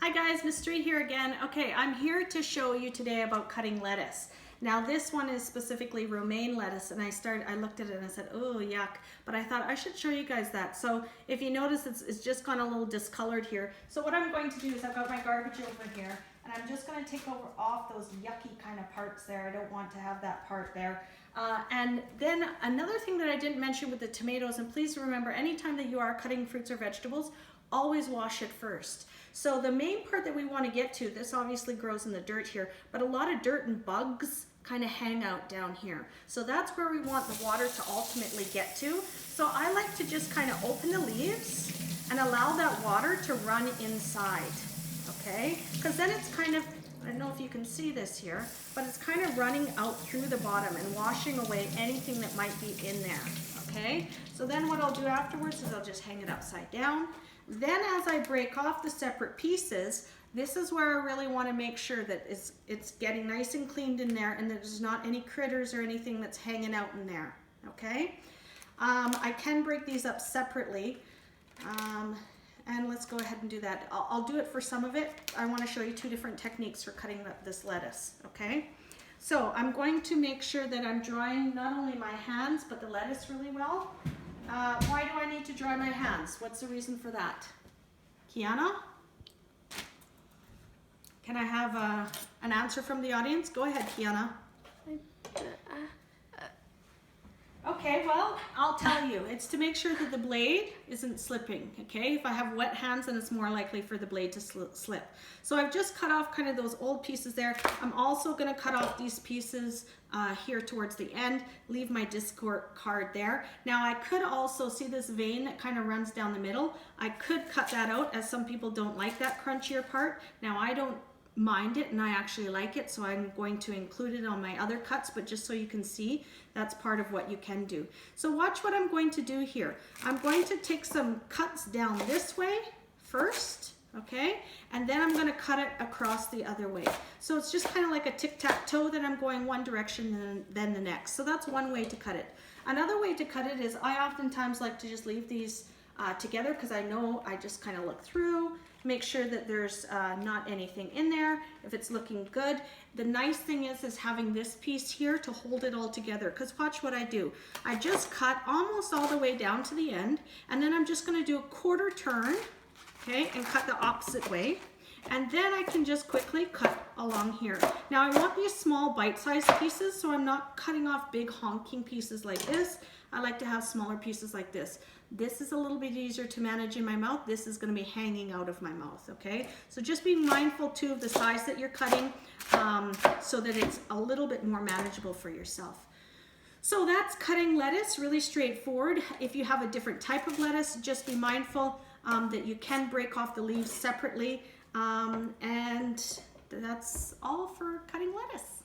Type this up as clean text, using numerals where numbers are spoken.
Hi guys, Miss Street here again. Okay, I'm here to show you today about cutting lettuce. Now this one is specifically romaine lettuce, and I looked at it and I said, oh yuck, but I thought I should show you guys that. So if you notice, it's just gone a little discolored here. So what I'm going to do is I've got my garbage over here, and I'm just going to take off those yucky kind of parts there. I don't want to have that part there. And then another thing that I didn't mention with the tomatoes, and please remember, anytime that you are cutting fruits or vegetables, always wash it first. So the main part that we want to get to, this obviously grows in the dirt here, but a lot of dirt and bugs kind of hang out down here. So that's where we want the water to ultimately get to. So I like to just kind of open the leaves and allow that water to run inside, okay? Because then it's kind of, I don't know if you can see this here, but it's kind of running out through the bottom and washing away anything that might be in there, okay? So then what I'll do afterwards is I'll just hang it upside down. Then as I break off the separate pieces, this is where I really want to make sure that it's getting nice and cleaned in there and there's not any critters or anything that's hanging out in there, okay? I can break these up separately, and let's go ahead and do that. I'll do it for some of it. I want to show you two different techniques for cutting this lettuce, okay? So I'm going to make sure that I'm drying not only my hands but the lettuce really well. Why do I need to dry my hands? What's the reason for that? Kiana? Can I have an answer from the audience? Go ahead, Kiana. Okay, well, I'll tell you. It's to make sure that the blade isn't slipping, okay? If I have wet hands, then it's more likely for the blade to slip. So I've just cut off kind of those old pieces there. I'm also gonna cut off these pieces here towards the end, leave my discard there. Now I could also see this vein that kind of runs down the middle. I could cut that out, as some people don't like that crunchier part. Now I don't mind it and I actually like it, so I'm going to include it on my other cuts, but just so you can see, that's part of what you can do. So watch what I'm going to do here. I'm going to take some cuts down this way first, okay, and then I'm going to cut it across the other way. So it's just kind of like a tic-tac-toe that I'm going one direction and then the next. So that's one way to cut it. Another way to cut it is I oftentimes like to just leave these together, because I know I just kind of look through, make sure that there's not anything in there, if it's looking good. The nice thing is having this piece here to hold it all together, because watch what I do. I just cut almost all the way down to the end, and then I'm just going to do a quarter turn, okay, and cut the opposite way. And then I can just quickly cut along here. Now I want these small bite-sized pieces, so I'm not cutting off big honking pieces like this. I like to have smaller pieces like this. This is a little bit easier to manage in my mouth. This is going to be hanging out of my mouth, okay? So just be mindful too of the size that you're cutting, so that it's a little bit more manageable for yourself. So that's cutting lettuce, really straightforward. If you have a different type of lettuce, just be mindful that you can break off the leaves separately. And that's all for cutting lettuce.